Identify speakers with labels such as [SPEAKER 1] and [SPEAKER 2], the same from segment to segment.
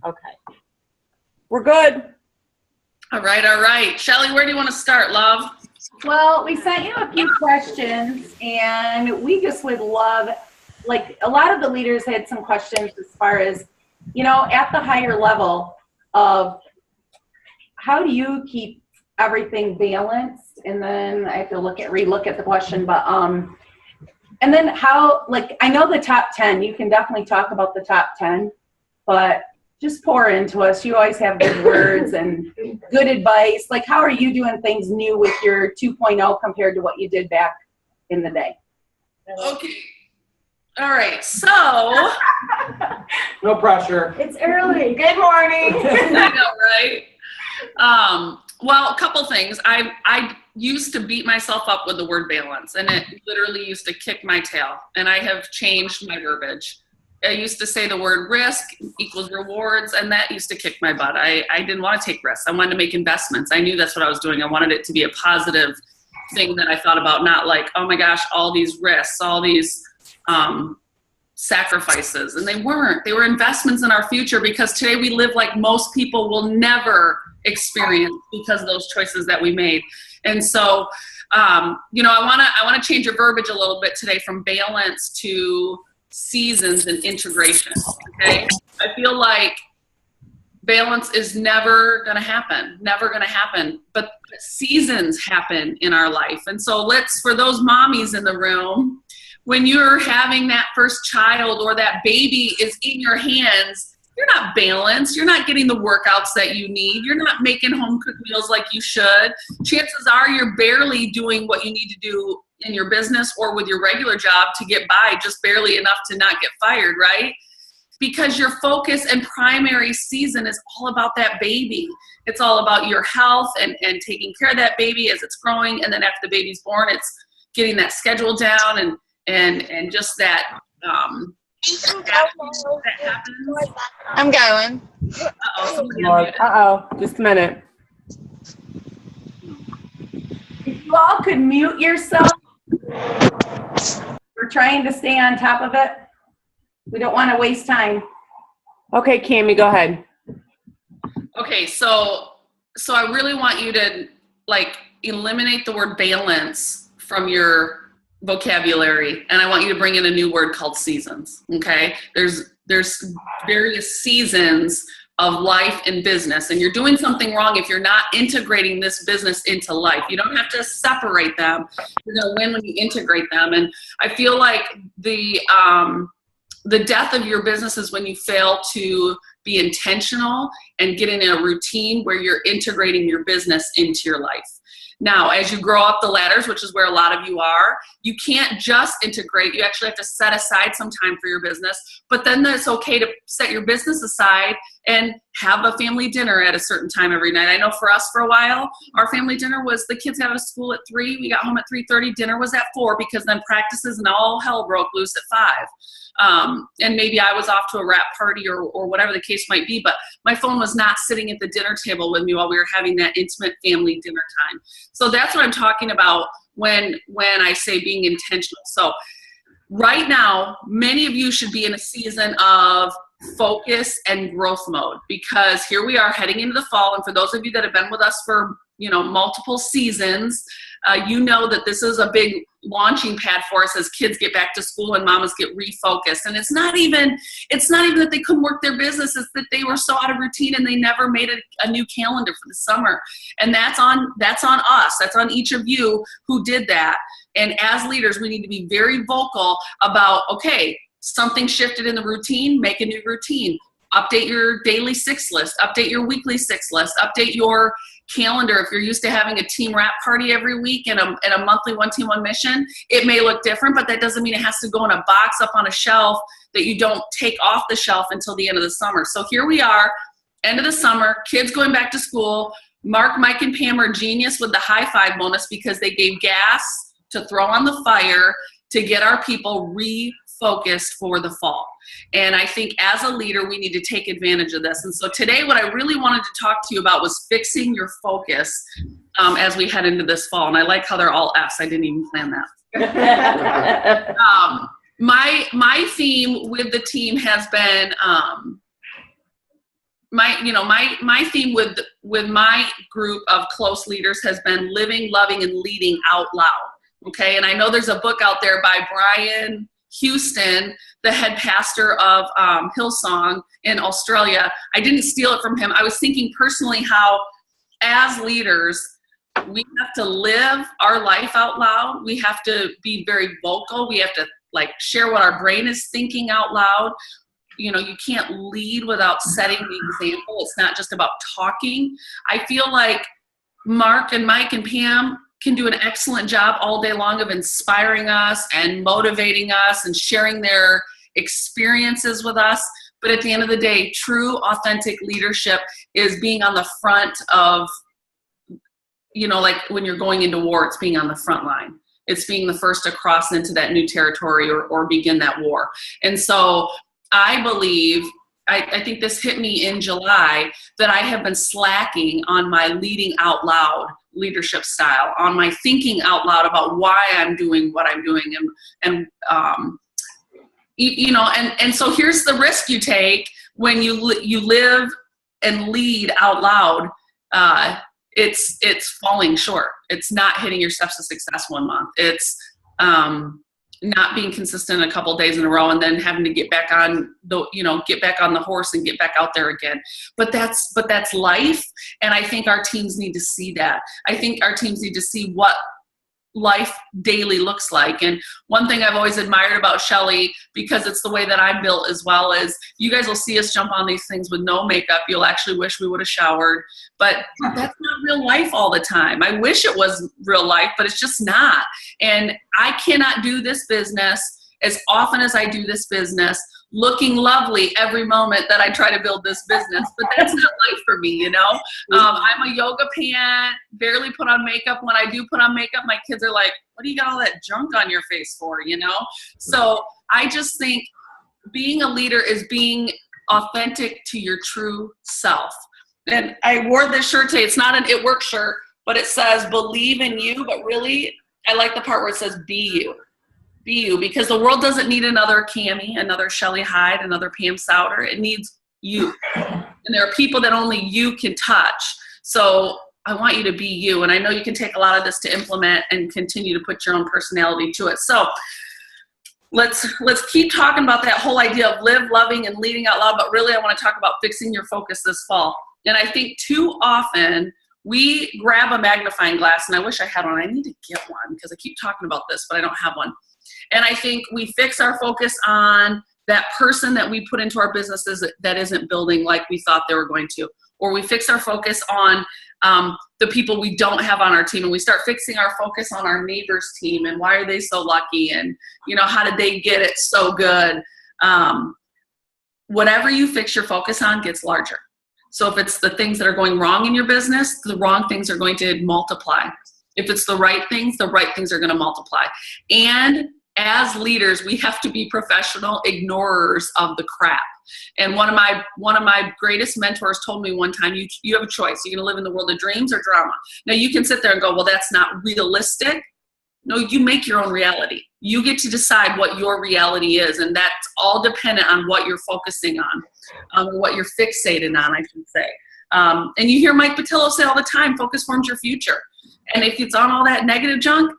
[SPEAKER 1] Okay. We're good.
[SPEAKER 2] All right. Shelley, where do you want to start, love?
[SPEAKER 3] Well, we sent you a few questions, and we just would love, like, a lot of the leaders had some questions as far as, at the higher level of how do you keep everything balanced? And then I have to relook at the question, but, and then how, like, I know the top 10, you can definitely talk about the top 10, but just pour into us. You always have good words and good advice. Like, how are you doing things new with your 2.0 compared to what you did back in the day?
[SPEAKER 2] Okay. All right. So.
[SPEAKER 4] No pressure.
[SPEAKER 3] It's early. Good morning.
[SPEAKER 2] I know, right? Well, a couple things. I used to beat myself up with the word balance, and it literally used to kick my tail. And I have changed my verbiage. I used to say the word risk equals rewards, and that used to kick my butt. I didn't want to take risks. I wanted to make investments. I knew that's what I was doing. I wanted it to be a positive thing that I thought about, not like, oh my gosh, all these risks, all these sacrifices. And they weren't. They were investments in our future, because today we live like most people will never experience because of those choices that we made. And so, I want to change your verbiage a little bit today from balance to seasons and integration. Okay, I feel like balance is never going to happen, but seasons happen in our life. And so for those mommies in the room, when you're having that first child or that baby is in your hands, you're not balanced. You're not getting the workouts that you need. You're not making home cooked meals like you should. Chances are you're barely doing what you need to do in your business or with your regular job to get by, just barely enough to not get fired, right? Because your focus and primary season is all about that baby. It's all about your health and taking care of that baby as it's growing. And then after the baby's born, it's getting that schedule down and just that, that happens.
[SPEAKER 5] I'm going.
[SPEAKER 1] Uh-oh. Just a minute.
[SPEAKER 3] If you all could mute yourself. We're trying to stay on top of it. We don't want to waste time.
[SPEAKER 1] Okay, Kami, go ahead.
[SPEAKER 2] Okay, so I really want you to eliminate the word balance from your vocabulary, and I want you to bring in a new word called seasons. Okay, there's various seasons of life and business, and you're doing something wrong if you're not integrating this business into life. You don't have to separate them. You're going to win when you integrate them. And I feel like the death of your business is when you fail to be intentional and get in a routine where you're integrating your business into your life. Now, as you grow up the ladders, which is where a lot of you are, you can't just integrate. You actually have to set aside some time for your business, but then it's okay to set your business aside and have a family dinner at a certain time every night. I know for us, for a while, our family dinner was the kids got out of school at 3. We got home at 3:30. Dinner was at 4 because then practices and all hell broke loose at 5. And maybe I was off to a wrap party or whatever the case might be, but my phone was not sitting at the dinner table with me while we were having that intimate family dinner time. So that's what I'm talking about when I say being intentional. So right now, many of you should be in a season of focus and growth mode, because here we are heading into the fall. And for those of you that have been with us for multiple seasons, you know that this is a big launching pad for us as kids get back to school and mamas get refocused. And it's not even that they couldn't work their business, it's that they were so out of routine and they never made a new calendar for the summer. And that's on us. That's on each of you who did that. And as leaders, we need to be very vocal about, okay, something shifted in the routine, make a new routine. Update your daily 6 list, update your weekly 6 list, update your calendar. If you're used to having a team wrap party every week and a monthly one team, one mission, it may look different, but that doesn't mean it has to go in a box up on a shelf that you don't take off the shelf until the end of the summer. So here we are, end of the summer, kids going back to school. Mark, Mike, and Pam are genius with the high five bonus because they gave gas to throw on the fire to get our people refocused for the fall. And I think as a leader, we need to take advantage of this. And so today, what I really wanted to talk to you about was fixing your focus as we head into this fall. And I like how they're all F's. I didn't even plan that. My theme with the team has been my theme with my group of close leaders has been living, loving, and leading out loud. Okay. And I know there's a book out there by Brian Houston, the head pastor of Hillsong in Australia. I didn't steal it from him. I was thinking personally how, as leaders, we have to live our life out loud. We have to be very vocal. We have to share what our brain is thinking out loud. You can't lead without setting the example. It's not just about talking. I feel like Mark and Mike and Pam can do an excellent job all day long of inspiring us and motivating us and sharing their experiences with us. But at the end of the day, true, authentic leadership is being on the front of, when you're going into war, it's being on the front line. It's being the first to cross into that new territory or begin that war. And so I believe, I think this hit me in July, that I have been slacking on my leading out loud leadership style, on my thinking out loud about why I'm doing what I'm doing. And so here's the risk you take when you live and lead out loud. It's falling short. It's not hitting your steps to success 1 month. It's not being consistent a couple of days in a row and then having to get back on the horse and get back out there again. But that's life. And I think our teams need to see that. I think our teams need to see what life daily looks like. And one thing I've always admired about Shelley, because it's the way that I'm built as well, is you guys will see us jump on these things with no makeup. You'll actually wish we would have showered, but that's not real life all the time. I wish it was real life, but it's just not. And I cannot do this business as often as I do this business looking lovely every moment that I try to build this business, but that's not life for me, I'm a yoga pant, barely put on makeup. When I do put on makeup, my kids are like, what do you got all that junk on your face for, So I just think being a leader is being authentic to your true self. And I wore this shirt today. It's not an It Works shirt, but it says believe in you, but really I like the part where it says be you. Be you, because the world doesn't need another Kami, another Shelley Hyde, another Pam Souter. It needs you. And there are people that only you can touch. So I want you to be you. And I know you can take a lot of this to implement and continue to put your own personality to it. So let's keep talking about that whole idea of live, loving, and leading out loud. But really, I want to talk about fixing your focus this fall. And I think too often we grab a magnifying glass, and I wish I had one. I need to get one because I keep talking about this, but I don't have one. And I think we fix our focus on that person that we put into our businesses that isn't building like we thought they were going to. Or we fix our focus on the people we don't have on our team, and we start fixing our focus on our neighbor's team and why are they so lucky, and how did they get it so good. Whatever you fix your focus on gets larger. So if it's the things that are going wrong in your business, the wrong things are going to multiply. If it's the right things are going to multiply. And as leaders, we have to be professional ignorers of the crap. And one of my greatest mentors told me one time, you have a choice. You're going to live in the world of dreams or drama. Now you can sit there and go, well, that's not realistic. No, you make your own reality. You get to decide what your reality is. And that's all dependent on what you're focusing on, what you're fixated on, I should say. And you hear Mike Patillo say all the time, focus forms your future. And if it's on all that negative junk,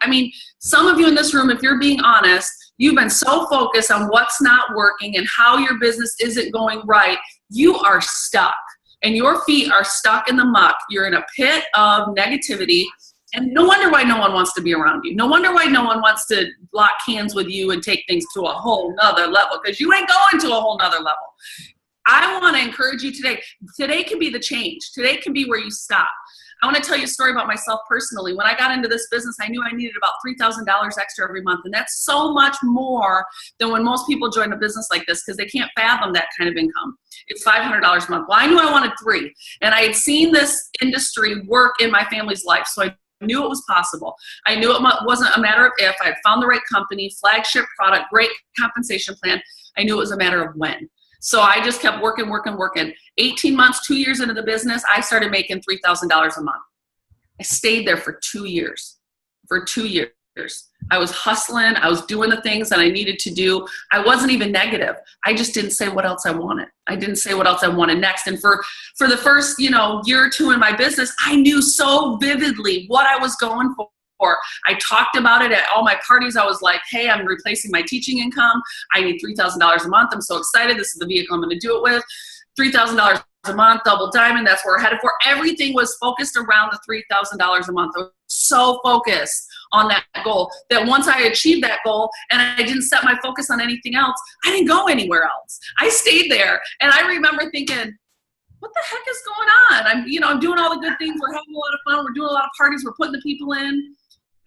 [SPEAKER 2] some of you in this room, if you're being honest, you've been so focused on what's not working and how your business isn't going right, you are stuck. And your feet are stuck in the muck. You're in a pit of negativity. And no wonder why no one wants to be around you. No wonder why no one wants to lock hands with you and take things to a whole nother level, because you ain't going to a whole nother level. I want to encourage you today. Today can be the change. Today can be where you stop. I want to tell you a story about myself personally. When I got into this business, I knew I needed about $3,000 extra every month. And that's so much more than when most people join a business like this, because they can't fathom that kind of income. It's $500 a month. Well, I knew I wanted $3,000. And I had seen this industry work in my family's life. So I knew it was possible. I knew it wasn't a matter of if. I had found the right company, flagship product, great compensation plan. I knew it was a matter of when. So I just kept working. 18 months, 2 years into the business, I started making $3,000 a month. I stayed there for 2 years. I was hustling. I was doing the things that I needed to do. I wasn't even negative. I just didn't say what else I wanted. I didn't say what else I wanted next. And for the first, year or two in my business, I knew so vividly what I was going for. I talked about it at all my parties. I was like, hey, I'm replacing my teaching income. I need $3,000 a month. I'm so excited. This is the vehicle I'm going to do it with. $3,000 a month, double diamond. That's where we're headed for. Everything was focused around the $3,000 a month. I was so focused on that goal that once I achieved that goal and I didn't set my focus on anything else, I didn't go anywhere else. I stayed there. And I remember thinking, what the heck is going on? I'm doing all the good things. We're having a lot of fun. We're doing a lot of parties. We're putting the people in.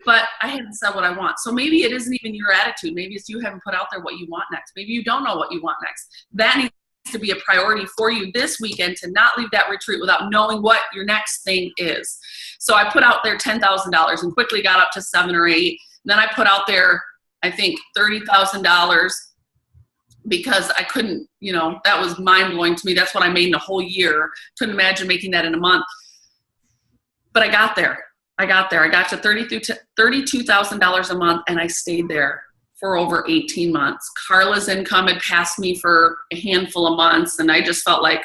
[SPEAKER 2] But I hadn't said what I want. So maybe it isn't even your attitude. Maybe it's you haven't put out there what you want next. Maybe you don't know what you want next. That needs to be a priority for you this weekend, to not leave that retreat without knowing what your next thing is. So I put out there $10,000 and quickly got up to 7 or 8. And then I put out there, I think, $30,000 because I couldn't, that was mind blowing to me. That's what I made in a whole year. Couldn't imagine making that in a month. But I got there. I got to $32,000 a month, and I stayed there for over 18 months. Carla's income had passed me for a handful of months, and I just felt like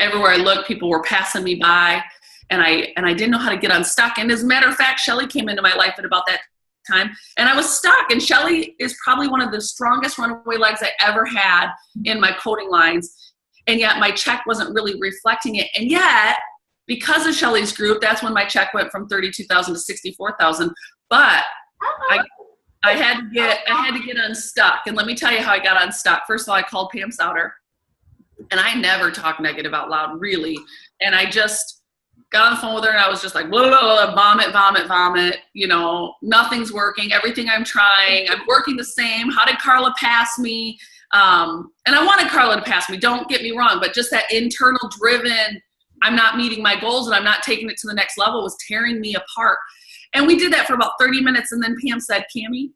[SPEAKER 2] everywhere I looked, people were passing me by, and I didn't know how to get unstuck. And as a matter of fact, Shelley came into my life at about that time, and I was stuck. And Shelley is probably one of the strongest runaway legs I ever had in my coding lines, and yet my check wasn't really reflecting it. And yet, because of Shelley's group, that's when my check went from $32,000 to $64,000. But I had to get unstuck. And let me tell you how I got unstuck. First of all, I called Pam Souter, and I never talk negative out loud, really. And I just got on the phone with her, and I was just like, blah, blah, blah, vomit. Nothing's working. Everything I'm trying, I'm working the same. How did Carla pass me? And I wanted Carla to pass me. Don't get me wrong, but just that internal driven, I'm not meeting my goals and I'm not taking it to the next level, was tearing me apart. And we did that for about 30 minutes. And then Pam said, Kami,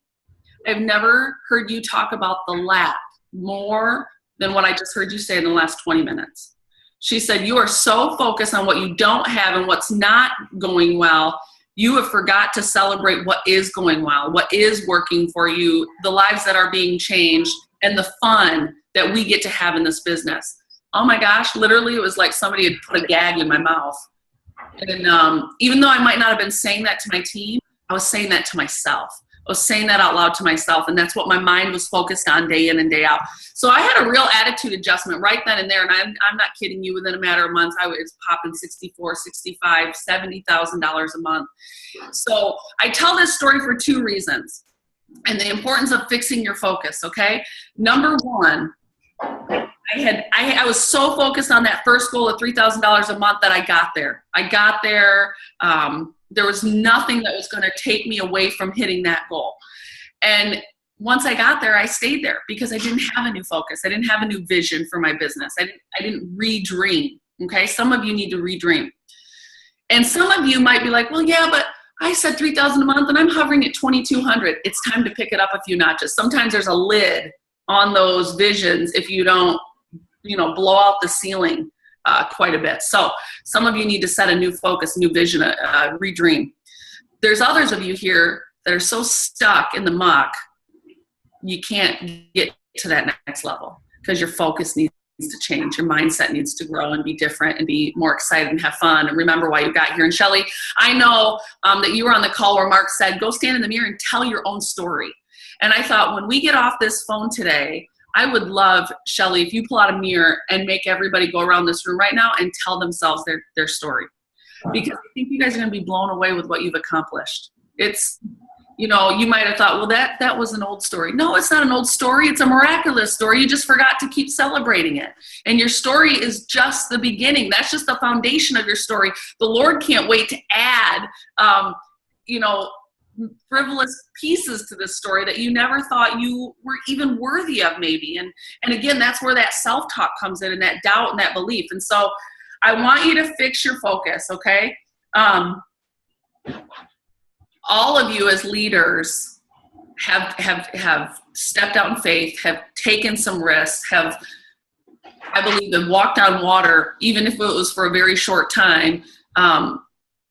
[SPEAKER 2] I've never heard you talk about the lack more than what I just heard you say in the last 20 minutes. She said, you are so focused on what you don't have and what's not going well. You have forgot to celebrate what is going well, what is working for you, the lives that are being changed, and the fun that we get to have in this business. Oh my gosh, literally it was like somebody had put a gag in my mouth. And even though I might not have been saying that to my team, I was saying that to myself. I was saying that out loud to myself, and that's what my mind was focused on day in and day out. So I had a real attitude adjustment right then and there, and I'm not kidding you, within a matter of months, I was popping $64,000, $65,000, $70,000 a month. So I tell this story for 2 reasons, and the importance of fixing your focus, okay? Number one, I was so focused on that first goal of $3,000 a month that I got there. There was nothing that was going to take me away from hitting that goal. And once I got there, I stayed there because I didn't have a new focus. I didn't have a new vision for my business. I didn't redream. Okay. Some of you need to redream. And some of you might be like, well, yeah, but I said $3,000 a month and I'm hovering at $2,200. It's time to pick it up a few notches. Sometimes there's a lid on those visions if you don't, blow out the ceiling quite a bit. So some of you need to set a new focus, new vision, redream. There's others of you here that are so stuck in the muck, you can't get to that next level because your focus needs to change. Your mindset needs to grow and be different and be more excited and have fun and remember why you got here. And Shelley, I know that you were on the call where Mark said, go stand in the mirror and tell your own story. And I thought when we get off this phone today, I would love, Shelley, if you pull out a mirror and make everybody go around this room right now and tell themselves their story. Because I think you guys are going to be blown away with what you've accomplished. It's, you might have thought, well, that was an old story. No, it's not an old story. It's a miraculous story. You just forgot to keep celebrating it. And your story is just the beginning. That's just the foundation of your story. The Lord can't wait to add, frivolous pieces to this story that you never thought you were even worthy of, maybe. And again, that's where that self-talk comes in and that doubt and that belief. And so I want you to fix your focus, okay? All of you as leaders have stepped out in faith, have taken some risks, have, I believe, have walked on water, even if it was for a very short time,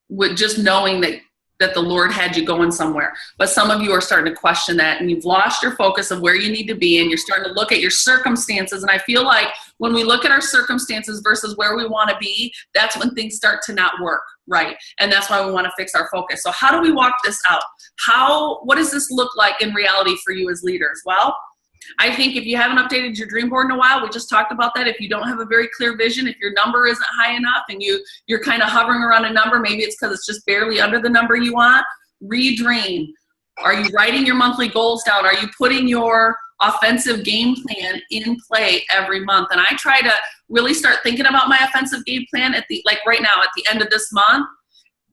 [SPEAKER 2] with just knowing that that the Lord had you going somewhere. But some of you are starting to question that, and you've lost your focus of where you need to be, and you're starting to look at your circumstances. And I feel like when we look at our circumstances versus where we want to be, that's when things start to not work right. And that's why we want to fix our focus. So how do we walk this out? What does this look like in reality for you as leaders? Well, I think if you haven't updated your dream board in a while, we just talked about that. If you don't have a very clear vision, if your number isn't high enough and you're kind of hovering around a number, maybe it's because it's just barely under the number you want, redream. Are you writing your monthly goals down? Are you putting your offensive game plan in play every month? And I try to really start thinking about my offensive game plan right now at the end of this month.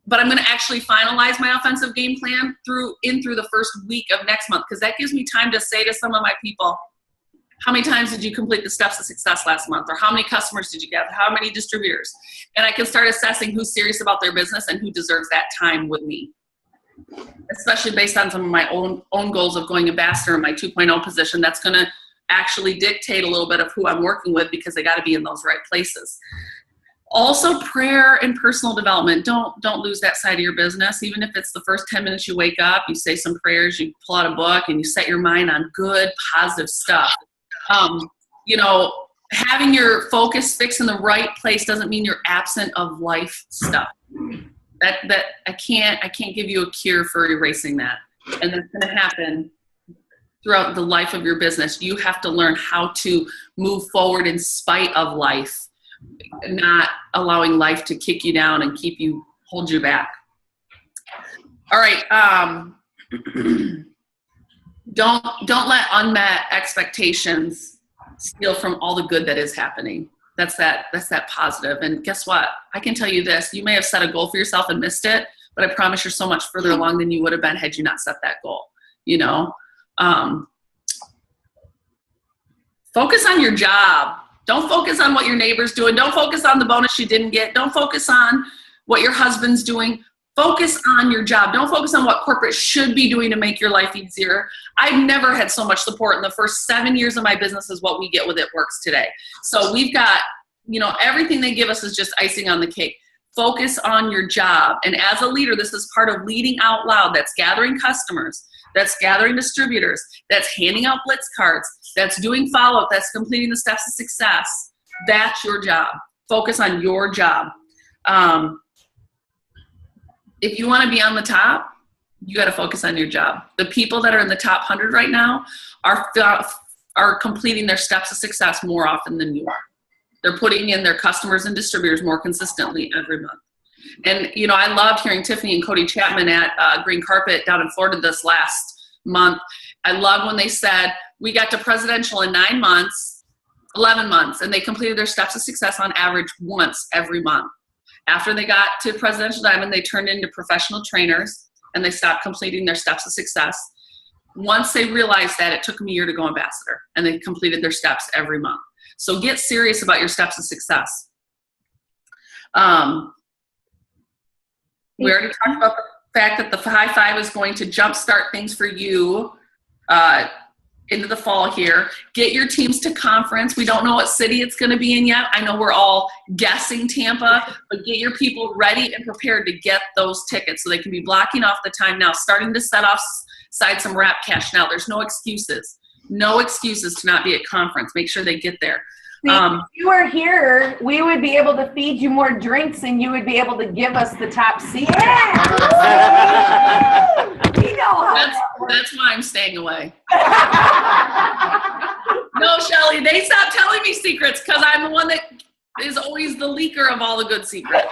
[SPEAKER 2] But I'm going to actually finalize my offensive game plan through the first week of next month, because that gives me time to say to some of my people, how many times did you complete the steps of success last month? Or how many customers did you get? How many distributors? And I can start assessing who's serious about their business and who deserves that time with me, especially based on some of my own goals of going ambassador in my 2.0 position. That's going to actually dictate a little bit of who I'm working with, because they got to be in those right places. Also, prayer and personal development. Don't lose that side of your business. Even if it's the first 10 minutes you wake up, you say some prayers, you pull out a book, and you set your mind on good, positive stuff. Having your focus fixed in the right place doesn't mean you're absent of life stuff. That I can't give you a cure for erasing that. And that's going to happen throughout the life of your business. You have to learn how to move forward in spite of life, not allowing life to kick you down and hold you back. All right. Don't let unmet expectations steal from all the good that is happening. That's that positive. And guess what? I can tell you this, you may have set a goal for yourself and missed it, but I promise you're so much further along than you would have been had you not set that goal. Focus on your job. Don't focus on what your neighbor's doing. Don't focus on the bonus you didn't get. Don't focus on what your husband's doing. Focus on your job. Don't focus on what corporate should be doing to make your life easier. I've never had so much support in the first 7 years of my business as what we get with It Works today. So we've got, everything they give us is just icing on the cake. Focus on your job. And as a leader, this is part of leading out loud. That's gathering customers. That's gathering distributors. That's handing out blitz cards. That's doing follow-up. That's completing the steps of success. That's your job. Focus on your job. If you want to be on the top, you got to focus on your job. The people that are in the top 100 right now are completing their steps of success more often than you are. They're putting in their customers and distributors more consistently every month. And, I loved hearing Tiffany and Cody Chapman at Green Carpet down in Florida this last month. I love when they said, we got to presidential in 9 months, 11 months, and they completed their steps of success on average once every month. After they got to Presidential Diamond, they turned into professional trainers, and they stopped completing their steps of success. Once they realized that, it took them a year to go ambassador, and they completed their steps every month. So get serious about your steps of success. We already talked about the fact that the High Five is going to jumpstart things for you into the fall here. Get your teams to conference. We don't know what city it's going to be in yet. I know we're all guessing Tampa, but get your people ready and prepared to get those tickets so they can be blocking off the time now, starting to set aside some wrap cash now. There's no excuses. No excuses to not be at conference. Make sure they get there.
[SPEAKER 3] See, if you were here, we would be able to feed you more drinks and you would be able to give us the top seat. Yeah. We know how
[SPEAKER 2] that's why I'm staying away. No, Shelley, they stopped telling me secrets because I'm the one that is always the leaker of all the good secrets.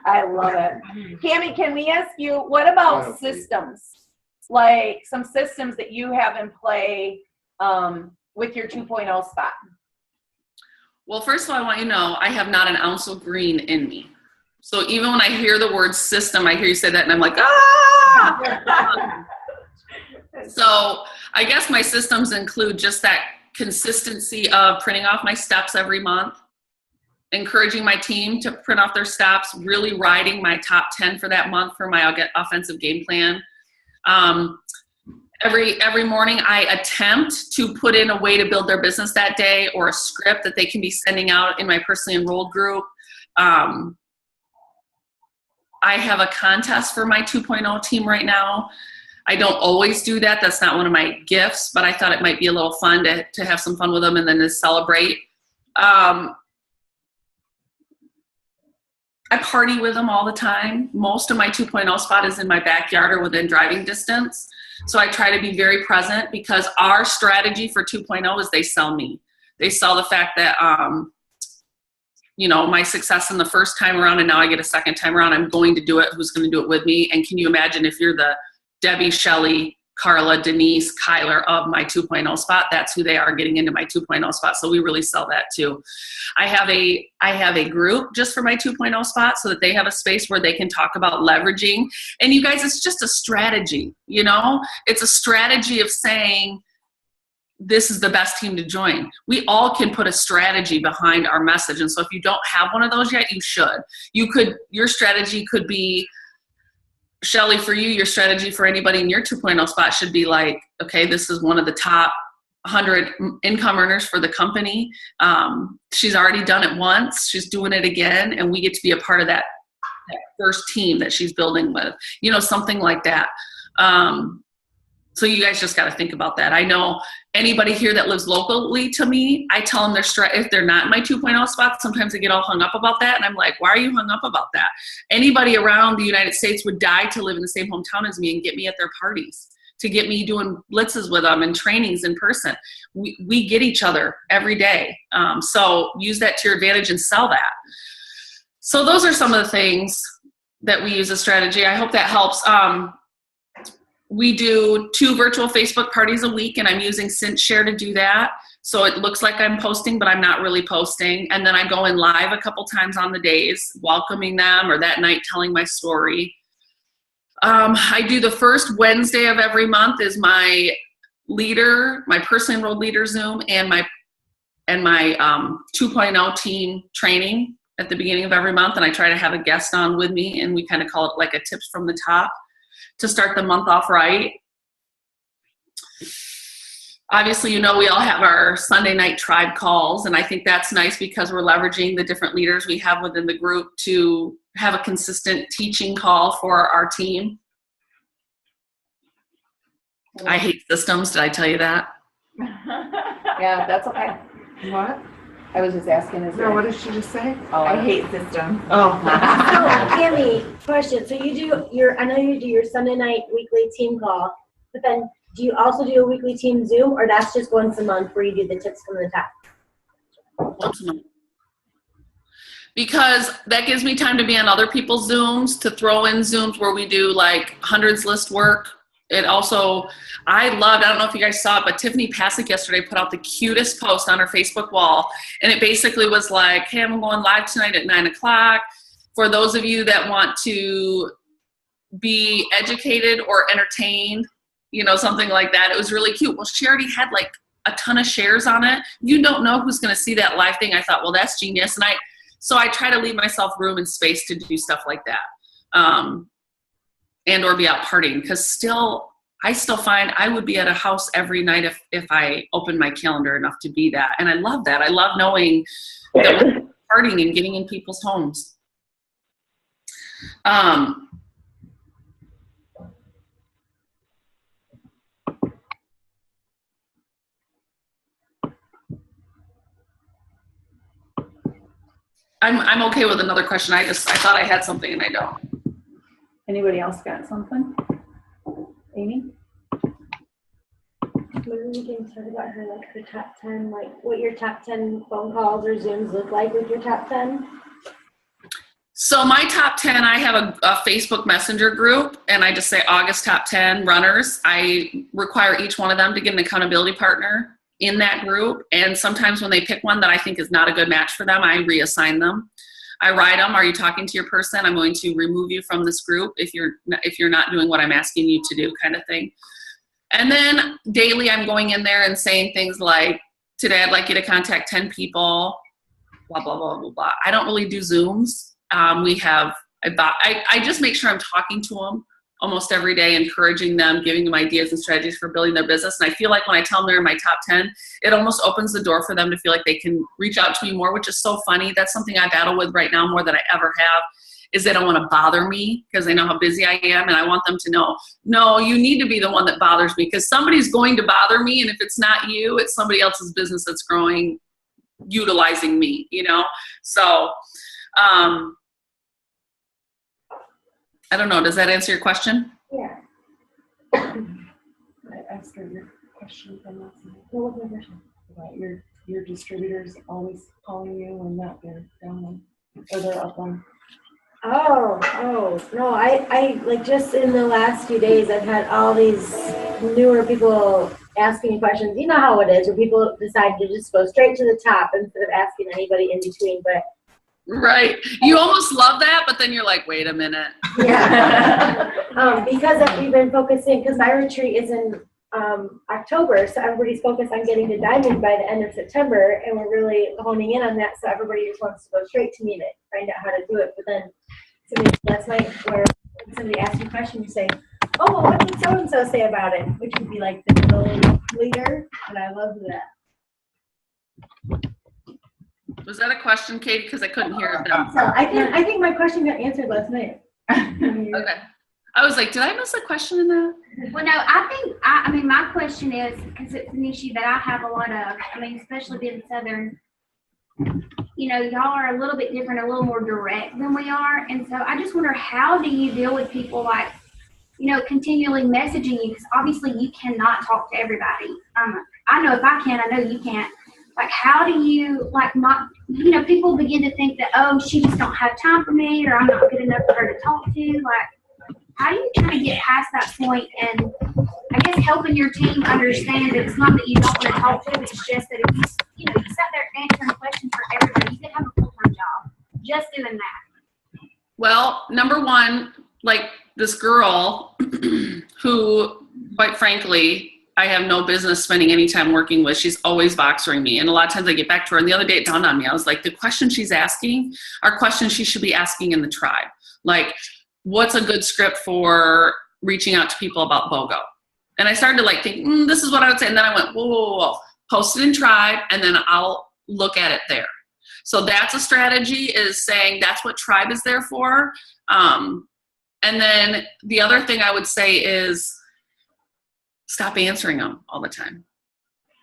[SPEAKER 3] I love it. Kami, can we ask you, what about systems? Like some systems that you have in play with your 2.0 spot?
[SPEAKER 2] Well, first of all, I want you to know I have not an ounce of green in me. So even when I hear the word system, I hear you say that and I'm like, ah! So I guess my systems include just that consistency of printing off my steps every month, encouraging my team to print off their steps, really writing my top 10 for that month for my offensive game plan. Every morning I attempt to put in a way to build their business that day or a script that they can be sending out in my personally enrolled group. I have a contest for my 2.0 team right now. I don't always do that. That's not one of my gifts, but I thought it might be a little fun to have some fun with them and then to celebrate. I party with them all the time. Most of my 2.0 spot is in my backyard or within driving distance. So I try to be very present because our strategy for 2.0 is they sell me. They sell the fact that, my success in the first time around and now I get a second time around, I'm going to do it. Who's going to do it with me? And can you imagine if you're the Debbie, Shelley, Carla, Denise, Kyler of my 2.0 spot, that's who they are getting into my 2.0 spot. So we really sell that too. I have a group just for my 2.0 spot so that they have a space where they can talk about leveraging. And you guys, it's just a strategy, it's a strategy of saying, this is the best team to join. We all can put a strategy behind our message. And so if you don't have one of those yet, you should. Your strategy could be, Shelley, for you, your strategy for anybody in your 2.0 spot should be like, okay, this is one of the top 100 income earners for the company. She's already done it once. She's doing it again. And we get to be a part of that first team that she's building with, something like that. So you guys just got to think about that. I know anybody here that lives locally to me, I tell them if they're not in my 2.0 spot, sometimes they get all hung up about that. And I'm like, why are you hung up about that? Anybody around the United States would die to live in the same hometown as me and get me at their parties, to get me doing blitzes with them and trainings in person. We get each other every day. So use that to your advantage and sell that. So those are some of the things that we use as strategy. I hope that helps. We do 2 virtual Facebook parties a week, and I'm using SynthShare to do that. So it looks like I'm posting, but I'm not really posting. And then I go in live a couple times on the days, welcoming them, or that night telling my story. I do the first Wednesday of every month is my personally enrolled leader Zoom, and my 2.0 team training at the beginning of every month. And I try to have a guest on with me, and we kind of call it like a tips from the top to start the month off right. Obviously, we all have our Sunday night tribe calls, and I think that's nice because we're leveraging the different leaders we have within the group to have a consistent teaching call for our team. I hate systems. Did I tell you that?
[SPEAKER 3] Yeah, that's okay.
[SPEAKER 5] What?
[SPEAKER 3] I was just asking,
[SPEAKER 5] No, what did she just say?
[SPEAKER 3] I hate systems.
[SPEAKER 5] Oh.
[SPEAKER 6] So, Kami, question. So I know you do your Sunday night weekly team call, but then do you also do a weekly team Zoom, or that's just once a month where you do the tips from the top?
[SPEAKER 2] Once a month. Because that gives me time to be on other people's Zooms, to throw in Zooms where we do like hundreds list work. It also, I don't know if you guys saw it, but Tiffany Pasek yesterday put out the cutest post on her Facebook wall. And it basically was like, hey, I'm going live tonight at 9:00. For those of you that want to be educated or entertained, something like that. It was really cute. Well, she already had like a ton of shares on it. You don't know who's going to see that live thing. I thought, well, that's genius. And so I try to leave myself room and space to do stuff like that. And or be out partying, because I still find I would be at a house every night if I opened my calendar enough to be that. And I love that. I love knowing that we're partying and getting in people's homes. I'm okay with another question. I thought I had something and I don't.
[SPEAKER 3] Anybody else got something? Amy?
[SPEAKER 6] Maybe we can talk about her top 10, what your top 10 phone calls or Zooms look like with your top 10.
[SPEAKER 2] So my top 10, I have a Facebook Messenger group, and I just say August top 10 runners. I require each one of them to get an accountability partner in that group. And sometimes when they pick one that I think is not a good match for them, I reassign them. I write them, are you talking to your person? I'm going to remove you from this group if you're not doing what I'm asking you to do, kind of thing. And then daily I'm going in there and saying things like, today I'd like you to contact 10 people, blah, blah, blah, blah, blah. I don't really do Zooms. I just make sure I'm talking to them almost every day, encouraging them, giving them ideas and strategies for building their business. And I feel like when I tell them they're in my top 10, it almost opens the door for them to feel like they can reach out to me more, which is so funny. That's something I battle with right now more than I ever have, is they don't want to bother me because they know how busy I am, and I want them to know, no, you need to be the one that bothers me because somebody's going to bother me, and if it's not you, it's somebody else's business that's growing, utilizing me, you know? So, I don't know. Does that answer your question?
[SPEAKER 6] Yeah.
[SPEAKER 5] I asked her your question from last night
[SPEAKER 6] What was my question?
[SPEAKER 5] about your distributors always calling you when not they're down or they're up on.
[SPEAKER 6] Oh, no, I like just in the last few days, I've had all these newer people asking me questions. You know how it is, where people decide to just go straight to the top instead of asking anybody in between, but.
[SPEAKER 2] Right. You almost love that, but then you're like, wait a minute.
[SPEAKER 6] Yeah. We've been focusing, because my retreat is in October, so everybody's focused on getting to Diamond by the end of September, and we're really honing in on that, so everybody just wants to go straight to me to find out how to do it. But then somebody last night where somebody asked me a question, you say, oh, well, what did so-and-so say about it? Which would be like the little leader, and I love that.
[SPEAKER 2] Was that a question, Katie? Because I couldn't hear it then.
[SPEAKER 6] So I think my question got answered last night.
[SPEAKER 2] Okay. I was like, did I miss a question in that?
[SPEAKER 7] Well, no, I mean, my question is, because it's an issue that I have a lot of, I mean, especially being Southern, you know, y'all are a little bit different, a little more direct than we are. And so I just wonder, how do you deal with people like, you know, continually messaging you? Because obviously you cannot talk to everybody. I know if I can, I know you can't. Like, how do you, like, not, you know, people begin to think that, oh, she just don't have time for me, or I'm not good enough for her to talk to. Like, how do you kind of get past that point and, I guess, helping your team understand that it's not that you don't want to talk to them, it's just that if you know, you sat there answering questions for everybody, you could have a full-time job just doing that.
[SPEAKER 2] Well, number one, like this girl who, quite frankly, I have no business spending any time working with. She's always boxering me. And a lot of times I get back to her. And the other day it dawned on me. I was like, the questions she's asking are questions she should be asking in the tribe. Like, what's a good script for reaching out to people about BOGO? And I started to like think, this is what I would say. And then I went, whoa. Post it in tribe, and then I'll look at it there. So that's a strategy, is saying that's what tribe is there for. And then the other thing I would say is, stop answering them all the time.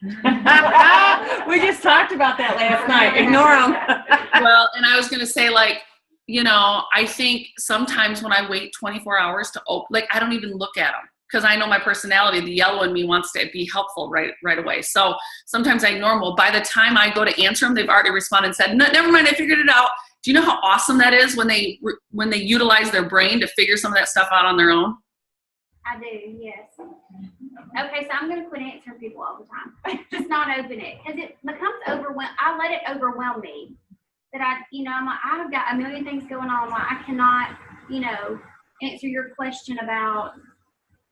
[SPEAKER 1] We just talked about that last night. Ignore them.
[SPEAKER 2] Well, and I was going to say, like, you know, I think sometimes when I wait 24 hours to open, like, I don't even look at them because I know my personality. The yellow in me wants to be helpful right away. So sometimes I ignore them. Well, by the time I go to answer them, they've already responded and said, no, never mind, I figured it out. Do you know how awesome that is when they utilize their brain to figure some of that stuff out on their own?
[SPEAKER 7] I do, yes. Okay, so I'm going to quit answering people all the time. Just not open it, because it becomes overwhelming. I let it overwhelm me. That I'm like, I've got a million things going on. Like, I cannot, answer your question about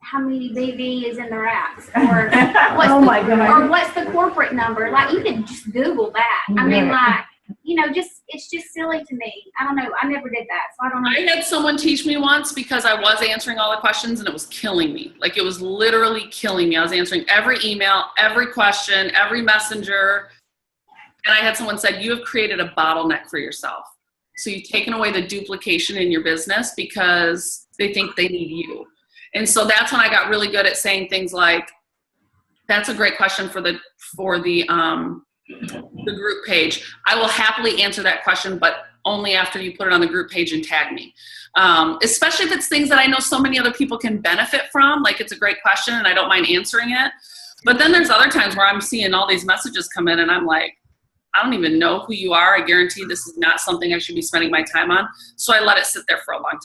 [SPEAKER 7] how many BV is in the wraps, or or what's the corporate number. Like, you can just Google that. I mean, like, it's just silly to me. I don't know. I never did that, so I don't know.
[SPEAKER 2] I had someone teach me once because I was answering all the questions and it was killing me. Like, it was literally killing me. I was answering every email, every question, every messenger. And I had someone said, you have created a bottleneck for yourself. So you've taken away the duplication in your business because they think they need you. And so that's when I got really good at saying things like, that's a great question for the group page. I will happily answer that question, but only after you put it on the group page and tag me. Especially if it's things that I know so many other people can benefit from, like it's a great question and I don't mind answering it. But then there's other times where I'm seeing all these messages come in and I'm like, I don't even know who you are. I guarantee this is not something I should be spending my time on. So I let it sit there for a long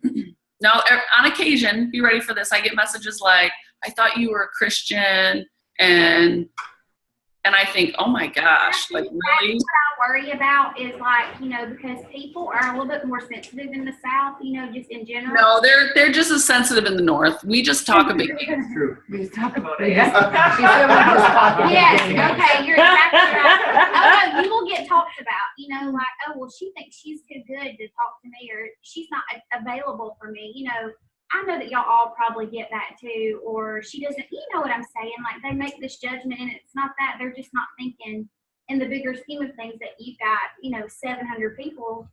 [SPEAKER 2] time. Now, on occasion, be ready for this, I get messages like, I thought you were a Christian, and I think, oh my gosh, like really?
[SPEAKER 7] What I worry about is like, because people are a little bit more sensitive in the South, just in general.
[SPEAKER 2] No, they're just as sensitive in the North. We just talk a big game.
[SPEAKER 4] True.
[SPEAKER 5] We just talk about it.
[SPEAKER 7] Yes, okay, you're exactly right. Oh, no, you will get talked about, like, oh, well, she thinks she's too good to talk to me, or she's not available for me, I know that y'all all probably get that too, or she doesn't, you know what I'm saying? Like, they make this judgment, and it's not that. They're just not thinking in the bigger scheme of things that you've got, 700 people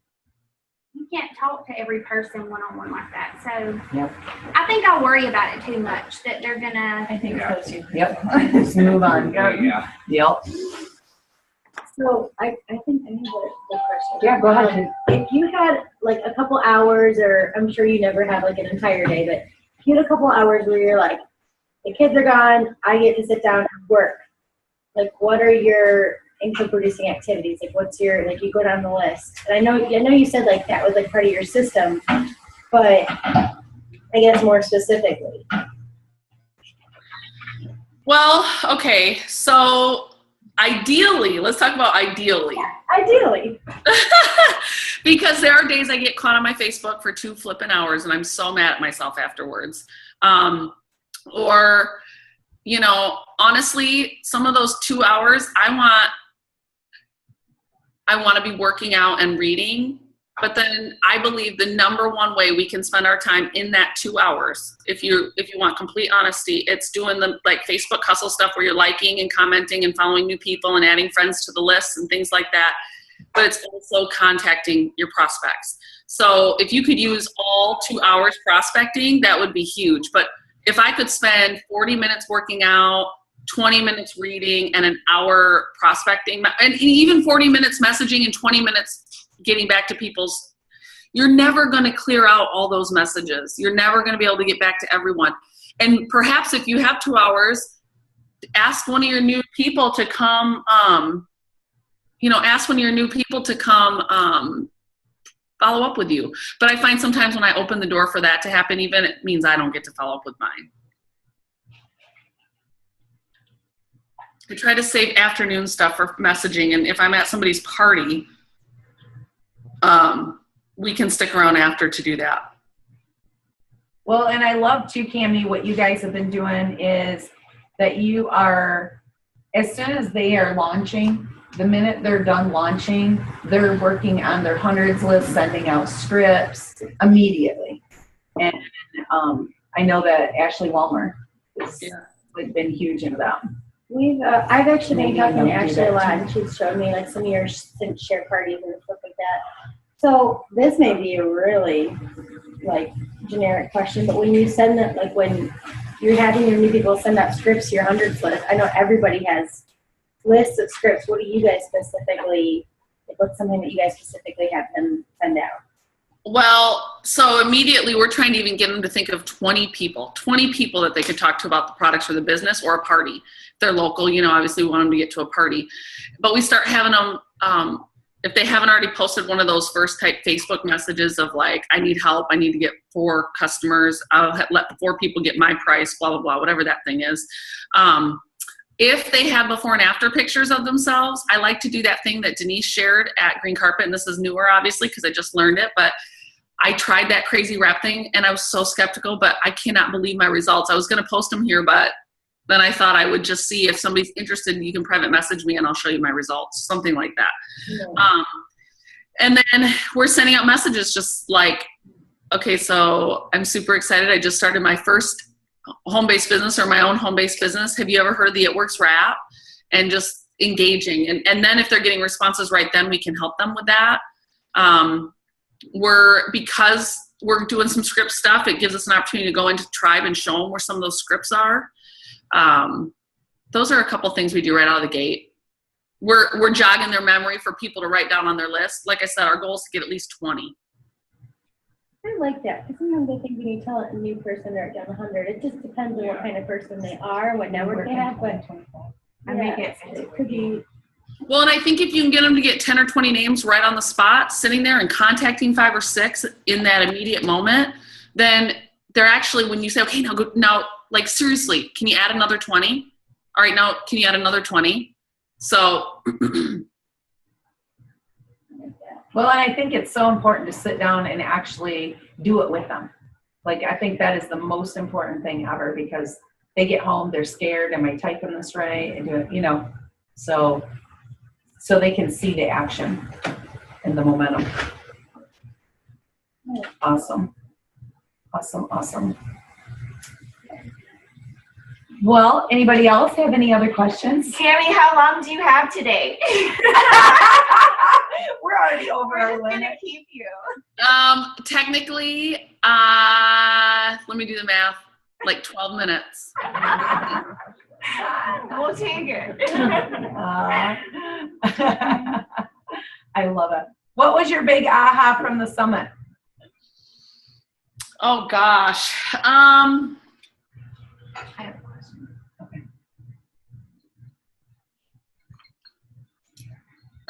[SPEAKER 7] you can't talk to every person one-on-one like that. So
[SPEAKER 1] Yep.
[SPEAKER 7] I think I worry about it too much that they're gonna.
[SPEAKER 5] I think
[SPEAKER 4] Yeah.
[SPEAKER 5] so too.
[SPEAKER 1] Yep. Just move on.
[SPEAKER 4] Yeah.
[SPEAKER 1] Yep.
[SPEAKER 6] So I think I have a question.
[SPEAKER 1] Yeah, go ahead.
[SPEAKER 6] If you had like a couple hours, or I'm sure you never have like an entire day, but if you had a couple hours where you're like, the kids are gone, I get to sit down and work. Like, what are your income producing activities? Like, what's your, like, you go down the list. And I know you said like that was like part of your system, but I guess more specifically.
[SPEAKER 2] Well, okay, so ideally, let's talk about ideally.
[SPEAKER 6] Ideally.
[SPEAKER 2] Because there are days I get caught on my Facebook for 2 flipping hours and I'm so mad at myself afterwards. Or, you know, honestly, some of those 2 hours, I want to be working out and reading. But then I believe the number one way we can spend our time in that 2 hours, if you want complete honesty, it's doing the like Facebook hustle stuff where you're liking and commenting and following new people and adding friends to the list and things like that. But it's also contacting your prospects. So if you could use all 2 hours prospecting, that would be huge. But if I could spend 40 minutes working out, 20 minutes reading, and an hour prospecting, and even 40 minutes messaging and 20 minutes getting back to people's, you're never going to clear out all those messages. You're never going to be able to get back to everyone. And perhaps if you have 2 hours, ask one of your new people to come, follow up with you. But I find sometimes when I open the door for that to happen, even it means I don't get to follow up with mine. I try to save afternoon stuff for messaging, and if I'm at somebody's party, we can stick around after to do that.
[SPEAKER 3] Well, and I love too, Kami, what you guys have been doing is that you are, as soon as they are launching, the minute they're done launching, they're working on their hundreds list, sending out scripts immediately. And I know that Ashley Walmer has been huge in that.
[SPEAKER 6] I've actually been
[SPEAKER 3] Maybe
[SPEAKER 6] talking to
[SPEAKER 3] don't do
[SPEAKER 6] Ashley
[SPEAKER 3] that
[SPEAKER 6] a lot,
[SPEAKER 3] too.
[SPEAKER 6] and she's showed me like some of your share parties and stuff like that. So this may be a really like generic question, but when you send that, like when you're having your new people send out scripts to your hundreds list, I know everybody has lists of scripts. What do you guys specifically, what's something that you guys specifically have them send out?
[SPEAKER 2] Well, so immediately we're trying to even get them to think of 20 people that they could talk to about the products or the business or a party. If they're local, you know, obviously we want them to get to a party. But we start having them, if they haven't already posted one of those first type Facebook messages of like, I need help, I need to get 4 customers, I'll let 4 people get my price, blah, blah, blah, whatever that thing is. If they have before and after pictures of themselves, I like to do that thing that Denise shared at Green Carpet, and this is newer, obviously, because I just learned it, but I tried that crazy rep thing, and I was so skeptical, but I cannot believe my results. I was going to post them here, but then I thought I would just see if somebody's interested, you can private message me, and I'll show you my results, something like that.
[SPEAKER 6] Yeah.
[SPEAKER 2] And then we're sending out messages just like, okay, so I'm super excited. I just started my first home-based business or my own home-based business. Have you ever heard of the It Works Wrap? And just engaging. And then if they're getting responses right then, we can help them with that. Because we're doing some script stuff, it gives us an opportunity to go into Tribe and show them where some of those scripts are. Those are a couple things we do right out of the gate. We're jogging their memory for people to write down on their list. Like I said, our goal is to get at least 20.
[SPEAKER 6] I like that, because sometimes I think when you tell a new person they're down 100, it just depends on what kind of person they are, what network they have, but
[SPEAKER 3] I
[SPEAKER 6] yeah,
[SPEAKER 3] make
[SPEAKER 6] it could be.
[SPEAKER 2] Well, and I think if you can get them to get 10 or 20 names right on the spot, sitting there and contacting 5 or 6 in that immediate moment, then they're actually, when you say, okay, now, like seriously, can you add another 20? All right, now, can you add another 20? So.
[SPEAKER 3] Well, and I think it's so important to sit down and actually do it with them. Like, I think that is the most important thing ever, because they get home, they're scared, am I typing this right? And do it, you know, so they can see the action and the momentum. Awesome. Awesome. Well, anybody else have any other questions?
[SPEAKER 1] Kami, how long do you have today?
[SPEAKER 3] We're already over our
[SPEAKER 1] We're just
[SPEAKER 3] limit.
[SPEAKER 1] gonna keep you.
[SPEAKER 2] technically, let me do the math, like 12 minutes.
[SPEAKER 5] We'll take it. I love it. What was your big aha from the summit?
[SPEAKER 2] Oh gosh.
[SPEAKER 5] I have a question.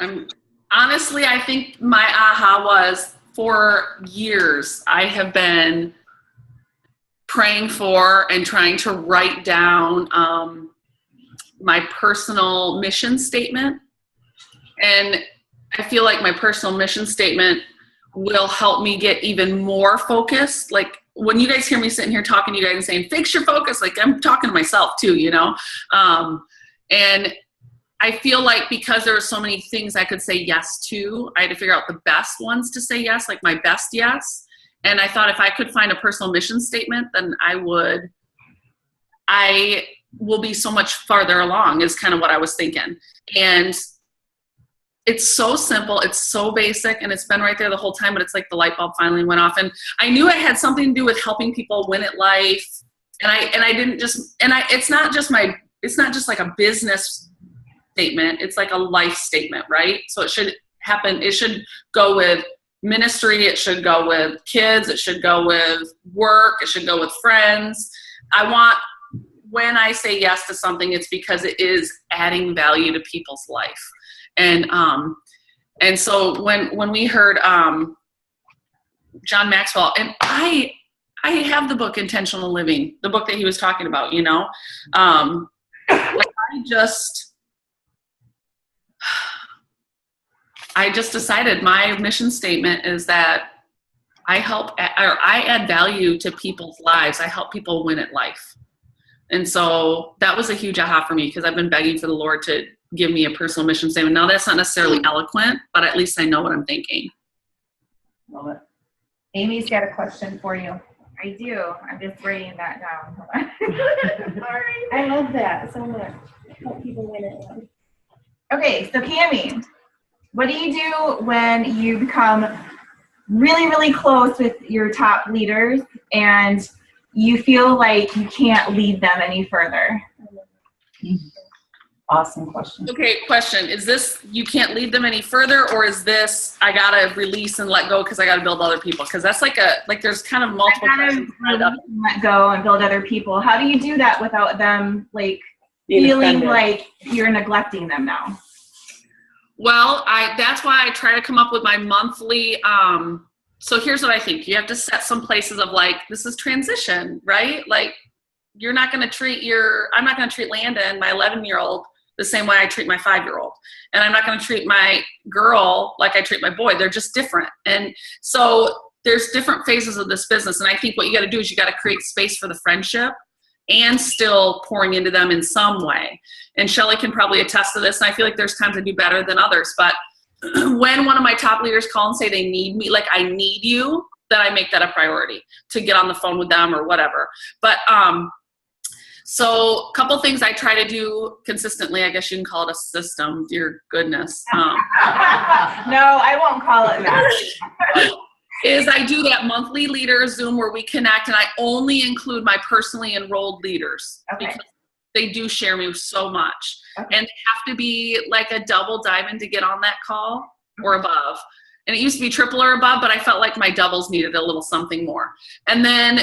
[SPEAKER 5] Okay.
[SPEAKER 2] Honestly, I think my aha was, for years, I have been praying for and trying to write down my personal mission statement. And I feel like my personal mission statement will help me get even more focused. Like when you guys hear me sitting here talking to you guys and saying, fix your focus, like I'm talking to myself too, you know? And I feel like because there were so many things I could say yes to, I had to figure out the best ones to say yes, like my best yes. And I thought if I could find a personal mission statement, then I will be so much farther along, is kind of what I was thinking. And it's so simple, it's so basic, and it's been right there the whole time, but it's like the light bulb finally went off. And I knew it had something to do with helping people win at life. And I didn't just, it's not just like a business statement, it's like a life statement, right? So it should happen, it should go with ministry, it should go with kids, it should go with work, it should go with friends. I want, when I say yes to something, it's because it is adding value to people's life. And so when we heard John Maxwell, and I have the book Intentional Living, the book that he was talking about, you know, I just decided my mission statement is that I add value to people's lives. I help people win at life. And so that was a huge aha for me, because I've been begging for the Lord to give me a personal mission statement. Now that's not necessarily eloquent, but at least I know what I'm thinking.
[SPEAKER 5] Love it. Amy's got a question for you.
[SPEAKER 8] I do. I'm just writing that down.
[SPEAKER 6] Sorry. I love that so much. Help people win it.
[SPEAKER 8] Okay, so Kami, what do you do when you become really, really close with your top leaders and you feel like you can't lead them any further?
[SPEAKER 5] Awesome question.
[SPEAKER 2] Okay, question. Is this, you can't lead them any further, or is this, I gotta release and let go because I gotta build other people? Because that's like there's kind of multiple questions.
[SPEAKER 8] Let go and build other people. How do you do that without them like feeling like you're neglecting them now?
[SPEAKER 2] Well, that's why I try to come up with my monthly, so here's what I think. You have to set some places of like, this is transition, right? Like I'm not going to treat Landon, my 11-year-old, the same way I treat my 5-year-old. And I'm not going to treat my girl like I treat my boy. They're just different. And so there's different phases of this business. And I think what you got to do is you got to create space for the friendship and still pouring into them in some way. And Shelley can probably attest to this. And I feel like there's times I do better than others. But when one of my top leaders call and say they need me, like I need you, then I make that a priority to get on the phone with them or whatever. But so a couple things I try to do consistently, I guess you can call it a system, dear goodness.
[SPEAKER 8] No, I won't call it that.
[SPEAKER 2] Is I do that monthly leader Zoom where we connect, and I only include my personally enrolled leaders.
[SPEAKER 8] Okay.
[SPEAKER 2] Because they do share me so much.
[SPEAKER 8] Okay.
[SPEAKER 2] And they have to be like a double diamond to get on that call or above. And it used to be triple or above, but I felt like my doubles needed a little something more. And then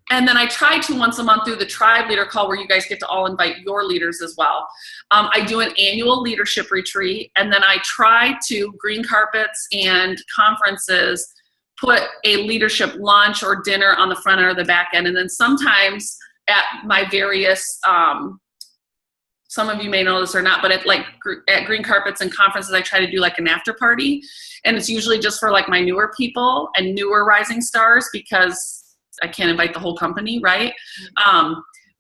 [SPEAKER 2] I try to once a month do the tribe leader call where you guys get to all invite your leaders as well. I do an annual leadership retreat, and then I try to, green carpets and conferences, put a leadership lunch or dinner on the front end or the back end. And then sometimes at my various, some of you may know this or not, but at green carpets and conferences, I try to do like an after party. And it's usually just for like my newer people and newer rising stars, because I can't invite the whole company, right?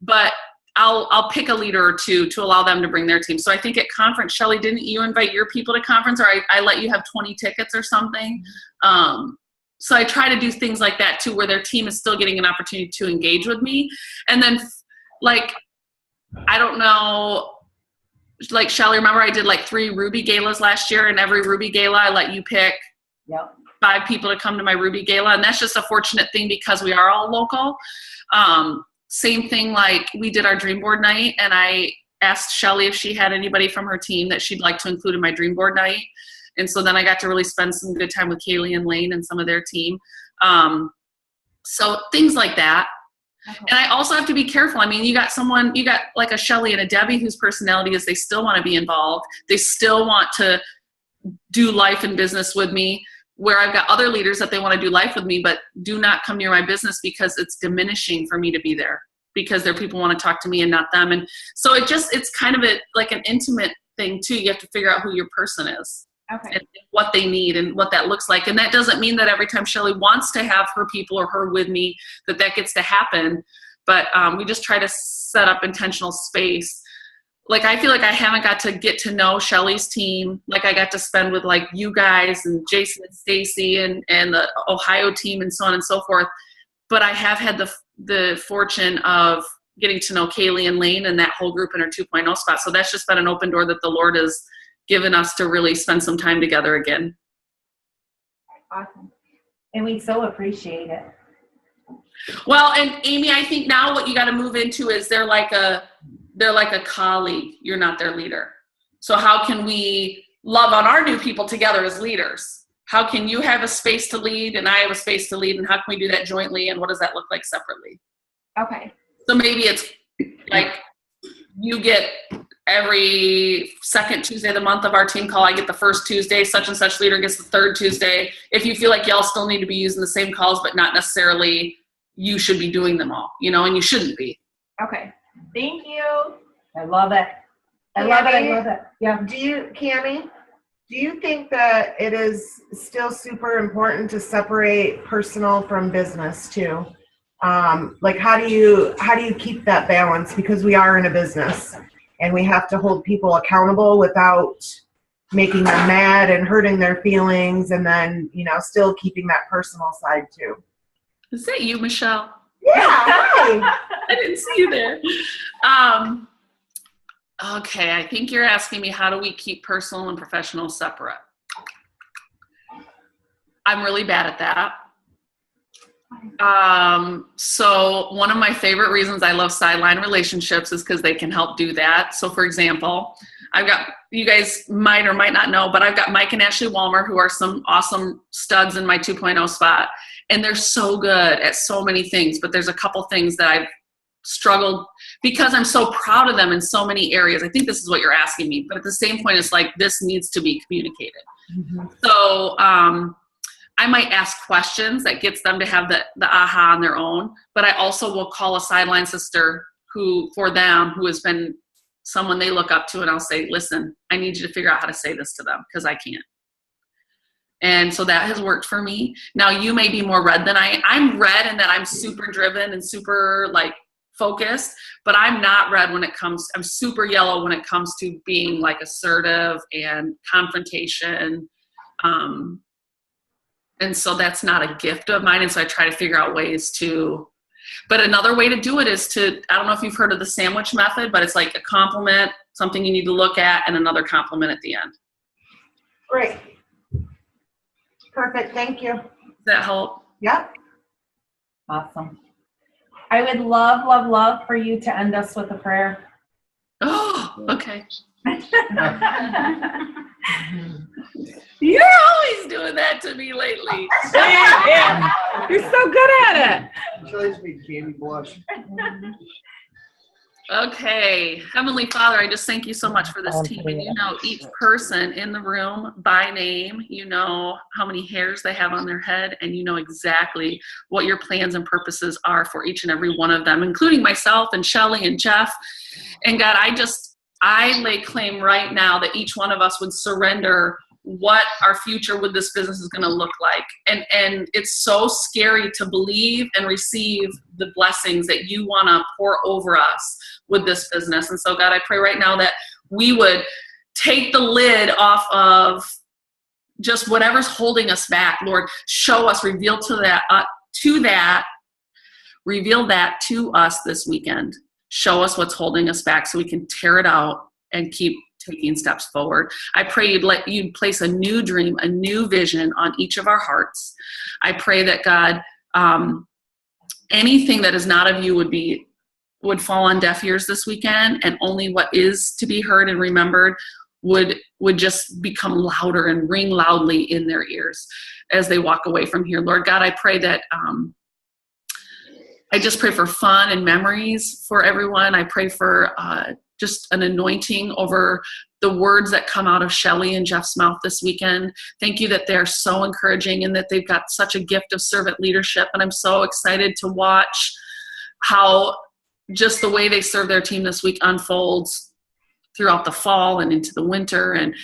[SPEAKER 2] But I'll pick a leader or two to allow them to bring their team. So I think at conference, Shelley, didn't you invite your people to conference, or I let you have 20 tickets or something? So I try to do things like that too, where their team is still getting an opportunity to engage with me. And then like, I don't know, like Shelley, remember I did like 3 Ruby galas last year, and every Ruby gala I let you pick 5 people to come to my Ruby Gala, and that's just a fortunate thing because we are all local. Same thing, like we did our Dream Board night, and I asked Shelley if she had anybody from her team that she'd like to include in my Dream Board night. And so then I got to really spend some good time with Kaylee and Lane and some of their team. So things like that.
[SPEAKER 8] Okay.
[SPEAKER 2] And I also have to be careful. I mean, you got like a Shelley and a Debbie whose personality is they still want to be involved. They still want to do life and business with me, where I've got other leaders that they want to do life with me, but do not come near my business because it's diminishing for me to be there because their people want to talk to me and not them. And so it's kind of like an intimate thing too. You have to figure out who your person is.
[SPEAKER 8] Okay.
[SPEAKER 2] And what they need and what that looks like. And that doesn't mean that every time Shelley wants to have her people or her with me, that gets to happen. But we just try to set up intentional space. Like, I feel like I haven't got to get to know Shelley's team like I got to spend with like you guys and Jason and Stacy and the Ohio team and so on and so forth. But I have had the fortune of getting to know Kaylee and Lane and that whole group in her 2.0 spot. So that's just been an open door that the Lord has given us to really spend some time together again.
[SPEAKER 3] Awesome. And we so appreciate it.
[SPEAKER 2] Well, and Amy, I think now what you got to move into is they're like a colleague. You're not their leader. So how can we love on our new people together as leaders? How can you have a space to lead and I have a space to lead, and how can we do that jointly, and what does that look like separately?
[SPEAKER 8] Okay.
[SPEAKER 2] So maybe it's like you get every second Tuesday of the month of our team call. I get the first Tuesday, such and such leader gets the third Tuesday. If you feel like y'all still need to be using the same calls, but not necessarily you should be doing them all, and you shouldn't be.
[SPEAKER 8] Okay. Thank you.
[SPEAKER 3] I love it. I love it. Yeah.
[SPEAKER 9] Kami, do you think that it is still super important to separate personal from business too? Like how do you keep that balance? Because we are in a business and we have to hold people accountable without making them mad and hurting their feelings, and then, still keeping that personal side too.
[SPEAKER 2] Is that you, Michelle?
[SPEAKER 9] Yeah. Hi.
[SPEAKER 2] I didn't see you there. Okay, I think you're asking me, how do we keep personal and professional separate? I'm really bad at that. So one of my favorite reasons I love sideline relationships is because they can help do that. So for example, you guys might or might not know, but I've got Mike and Ashley Walmer, who are some awesome studs in my 2.0 spot. And they're so good at so many things, but there's a couple things that I've struggled because I'm so proud of them in so many areas. I think this is what you're asking me, but at the same point, it's like, this needs to be communicated. Mm-hmm. So, I might ask questions that gets them to have the aha on their own, but I also will call a sideline sister who has been someone they look up to, and I'll say, listen, I need you to figure out how to say this to them because I can't. And so that has worked for me. Now you may be more red than I'm red in that I'm super driven and super like focused, but I'm not red I'm super yellow when it comes to being like assertive and confrontation. And so that's not a gift of mine. And so I try to figure out ways but another way to do it is I don't know if you've heard of the sandwich method, but it's like a compliment, something you need to look at, and another compliment at the end.
[SPEAKER 9] Great. Perfect. Thank you.
[SPEAKER 2] Does that help?
[SPEAKER 9] Yep.
[SPEAKER 3] Awesome. I would love for you to end us with a prayer.
[SPEAKER 2] Oh, okay. You're always doing that to me lately.
[SPEAKER 3] Yeah. You're so good at it.
[SPEAKER 4] Shelley's made Kami blush.
[SPEAKER 2] Okay. Heavenly Father, I just thank you so much for this team. And you know each person in the room by name. You know how many hairs they have on their head, and you know exactly what your plans and purposes are for each and every one of them, including myself and Shelley and Jeff. And God, I lay claim right now that each one of us would surrender what our future with this business is going to look like. And it's so scary to believe and receive the blessings that you want to pour over us with this business. And so God, I pray right now that we would take the lid off of just whatever's holding us back. Lord, show us, reveal that to us this weekend. Show us what's holding us back so we can tear it out and keep taking steps forward. I pray you'd place a new dream, a new vision on each of our hearts. I pray that God, anything that is not of you would fall on deaf ears this weekend, and only what is to be heard and remembered would just become louder and ring loudly in their ears as they walk away from here. Lord God, I pray that I just pray for fun and memories for everyone. I pray for just an anointing over the words that come out of Shelley and Jeff's mouth this weekend. Thank you that they're so encouraging and that they've got such a gift of servant leadership. And I'm so excited to watch how just the way they serve their team this week unfolds throughout the fall and into the winter. And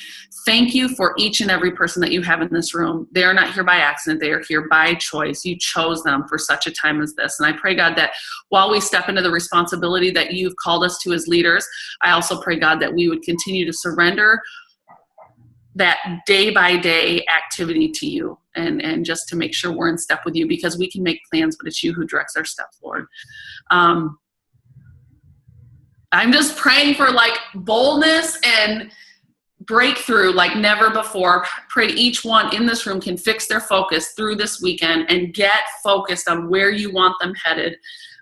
[SPEAKER 2] thank you for each and every person that you have in this room. They are not here by accident. They are here by choice. You chose them for such a time as this. And I pray, God, that while we step into the responsibility that you've called us to as leaders, I also pray, God, that we would continue to surrender that day-by-day activity to you and just to make sure we're in step with you, because we can make plans, but it's you who directs our steps, Lord. I'm just praying for like boldness and breakthrough like never before. Pray each one in this room can fix their focus through this weekend and get focused on where you want them headed.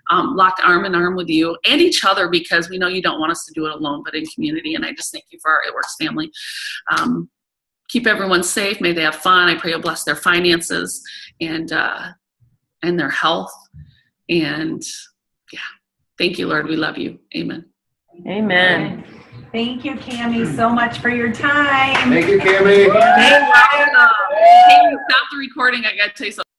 [SPEAKER 2] Locked arm in arm with you and each other, because we know you don't want us to do it alone, but in community. And I just thank you for our It Works family. Keep everyone safe. May they have fun. I pray you'll bless their finances and their health. And yeah, thank you, Lord. We love you. Amen.
[SPEAKER 1] Amen.
[SPEAKER 3] Thank you, Kami, so much for your time.
[SPEAKER 4] Thank you, Kami.
[SPEAKER 2] Hey, stop the recording. I got to tell you something.